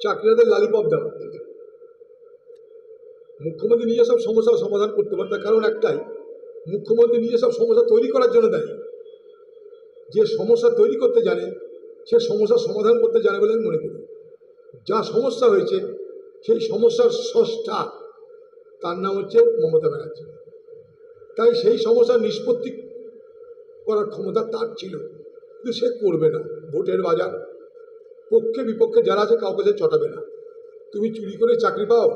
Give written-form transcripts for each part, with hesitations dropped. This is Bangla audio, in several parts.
চাকরিদারদের লালিপপ দেওয়া। মুখ্যমন্ত্রী নিজে সব সমস্যার সমাধান করতে পারে, তার কারণ একটাই, মুখ্যমন্ত্রী নিজে সব সমস্যা তৈরি করার জন্য দেয়। যে সমস্যা তৈরি করতে জানে সে সমস্যার সমাধান করতে জানে বলে আমি মনে করি। যা সমস্যা হয়েছে সেই সমস্যার স্রষ্টা তার নাম হচ্ছে মমতা ব্যানার্জি। তাই সেই সমস্যার নিষ্পত্তি করার ক্ষমতা তার ছিল, কিন্তু সে করবে না। ভোটের বাজার, পক্ষে বিপক্ষে যারা আছে কাউকে সে চটাবে না। তুমি চুরি করে চাকরি পাও,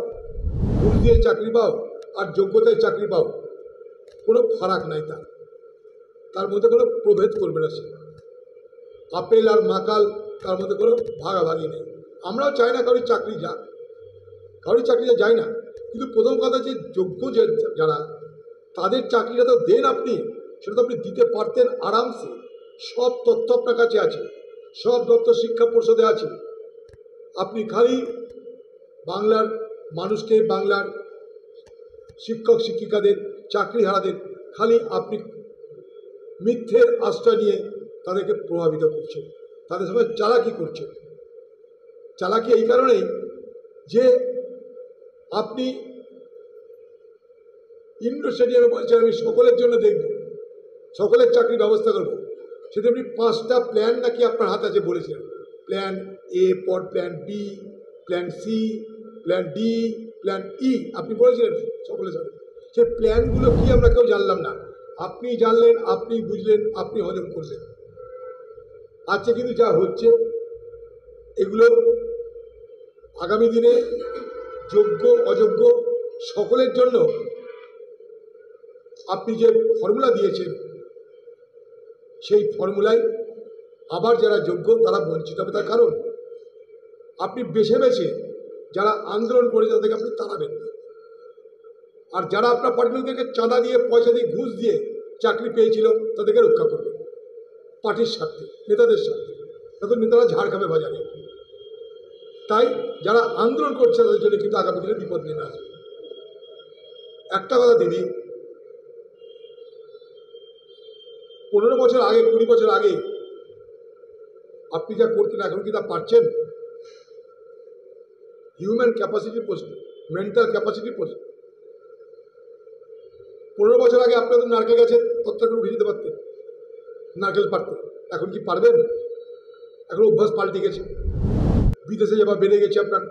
ঘুষ দিয়ে চাকরি পাও, আর যোগ্যতায় চাকরি পাও, কোনো ফারাক নাই। তার মধ্যে কোনো প্রভেদ করবে না সে। আপেল আর মাকাল তার মধ্যে কোনো ভাগাভাগি নেই। আমরাও চাই না কারোর চাকরি যাক, কারোর চাকরিটা যায় না, কিন্তু প্রথম কথা যে যোগ্য যে যারা, তাদের চাকরিটা তো দেন আপনি, সেটা তো আপনি দিতে পারতেন আরামসে। সব তথ্য আপনার কাছে আছে, সব তথ্য শিক্ষা পর্ষদে আছে। আপনি খালি বাংলার মানুষকে, বাংলার শিক্ষক শিক্ষিকাদের, চাকরিহারাদের খালি আপনি মিথ্যের আশ্রয় নিয়ে তাদেরকে প্রভাবিত করছেন, তাদের সঙ্গে চালাকি করছেন। চালাকি এই কারণেই যে আপনি ইন্ডোর স্টেডিয়ামে বলছেন আমি সকলের জন্য দেখব, সকলের চাকরির ব্যবস্থা করব। সেটা আপনি 5টা প্ল্যান নাকি আপনার হাতে আছে বলেছিলেন। প্ল্যান এ, পর plan B, plan C, plan D, plan E আপনি বলেছিলেন সকলের সাথে। সেই প্ল্যানগুলো কি আমরা কেউ জানলাম না। আপনি জানলেন, আপনি বুঝলেন, আপনি হজম করলেন। আজকে কিন্তু যা হচ্ছে এগুলো আগামী দিনে যোগ্য অযোগ্য সকলের জন্য আপনি যে ফর্মুলা দিয়েছেন সেই ফর্মুলায় আবার যারা যোগ্য তারা বঞ্চিত হবে। তার কারণ আপনি বেছে বেছে যারা আন্দোলন করেছে তাদেরকে আপনি তাড়াবেন না, আর যারা আপনার পার্টির লোকদেরকে চাঁদা দিয়ে, পয়সা দিয়ে, ঘুষ দিয়ে চাকরি পেয়েছিল তাদেরকে রক্ষা করবেন পার্টির স্বার্থে, নেতাদের স্বার্থে। তাদের নেতারা ঝাড় খাবে বাজারে। তাই যারা আন্দোলন করছে তাদের জন্য কিন্তু আগামী দিনে বিপদ নেমে আসবে। একটা কথা দিদি, 15 বছর আগে, 20 বছর আগে আপনি যা করতেন এখন কি তা পারছেন? হিউম্যান ক্যাপাসিটি প্রশ্ন, মেন্টাল ক্যাপাসিটি প্রশ্ন। 15 বছর আগে আপনাদের নারকেল গাছে তত্ত্ব করে উঠে যেতে পারতেন, নারকেল পারতেন। এখন কি পারবেন? এখন অভ্যাস পাল্টে গেছে, বিদেশে যাবার বেড়ে গেছে, আপনার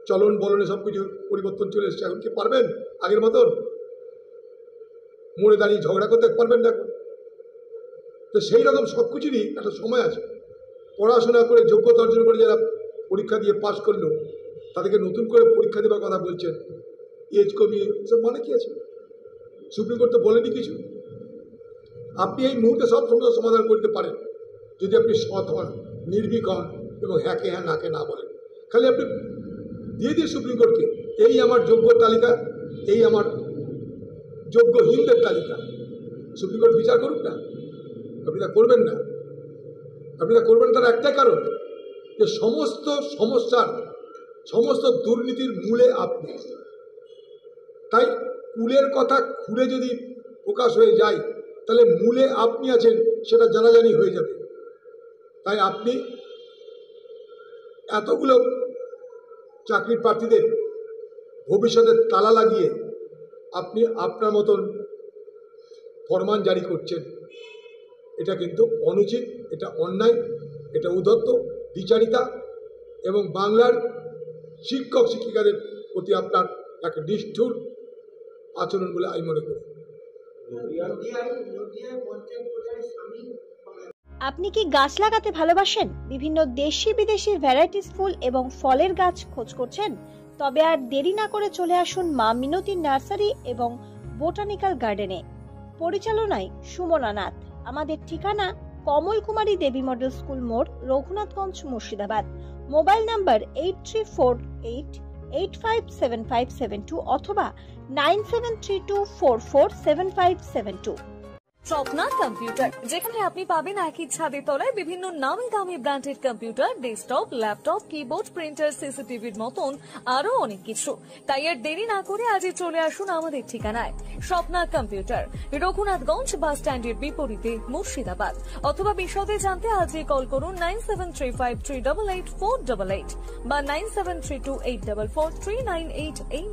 চলন বলনে সব কিছু পরিবর্তন চলে এসছে। এখন কি পারবেন আগের মতন? মোড়ে দাঁড়িয়ে ঝগড়া করতে পারবেন না এখন। তো সেই রকম সব কিছুরই একটা সময় আছে। পড়াশোনা করে যোগ্যতা অর্জন করে যারা পরীক্ষা দিয়ে পাশ করলো তাদেরকে নতুন করে পরীক্ষা দেওয়ার কথা বলছেন, এজ কমিয়ে, সব মানে কি আছে? সুপ্রিম কোর্ট তো বলেনি কিছু। আপনি এই মুহূর্তে সব সমস্যার সমাধান করতে পারেন যদি আপনি সৎ হন, নির্ভীক হন এবং হ্যাঁকে হ্যাঁ নাকে না বলেন। খালি আপনি দিয়ে দিয়ে সুপ্রিম কোর্টকে এই আমার যোগ্য তালিকা, এই আমার যোগ্যহীনদের তালিকা, সুপ্রিম কোর্ট বিচার করুক না। আপনি তা করবেন না। আপনি তা করবেন তার একটাই কারণ, যে সমস্ত সমস্যার, সমস্ত দুর্নীতির মূলে আপনি। তাই কুলের কথা খুলে যদি প্রকাশ হয়ে যায় তাহলে মূলে আপনি আছেন সেটা জানাজানি হয়ে যাবে। তাই আপনি এতগুলো চাকরির প্রার্থীদের ভবিষ্যতে তালা লাগিয়ে আপনি আপনার মতন ফরমান জারি করছেন, এটা কিন্তু অনুচিত, এটা অন্যায়, এটা উদ্ধত্ত, দ্বিচারিতা এবং বাংলার শিক্ষক শিক্ষিকাদের প্রতি আপনার এক নিষ্ঠুর আচরণ বলে আমি মনে করি। আপনি কি গাছ লাগাতে ভালোবাসেন? বিভিন্ন দেশি বিদেশি ভ্যারাইটিস ফুল এবং ফলের গাছ খোঁজ করছেন? তবে আর দেরি না করে চলে আসুন মা মিনতি নার্সারি এবং বোটানিক্যাল গার্ডেনে। পরিচালনায় সুমনা নাথ। আমাদের ঠিকানা কমল কুমারী দেবী মডেল স্কুল মোড়, রঘুনাথগঞ্জ, মুর্শিদাবাদ। মোবাইল নাম্বার 8348857572 অথবা 9732447572। স্বপ্না কম্পিউটার, যেখানে আপনি পাবেন একই ছাদের তলায় বিভিন্ন নামি দামি branded computer, desktop, laptop, keyboard, printer, সিসিটিভির মতন আরো অনেক কিছু। তাই আর দেরি না করে আজই চলে আসুন আমাদের ঠিকানায়। স্বপ্না কম্পিউটার, রঘুনাথগঞ্জ বাস স্ট্যান্ডের বিপরীতে, মুর্শিদাবাদ। অথবা বিশদে জানতে আজই কল করুন 9735388488 বা 9732844398 এই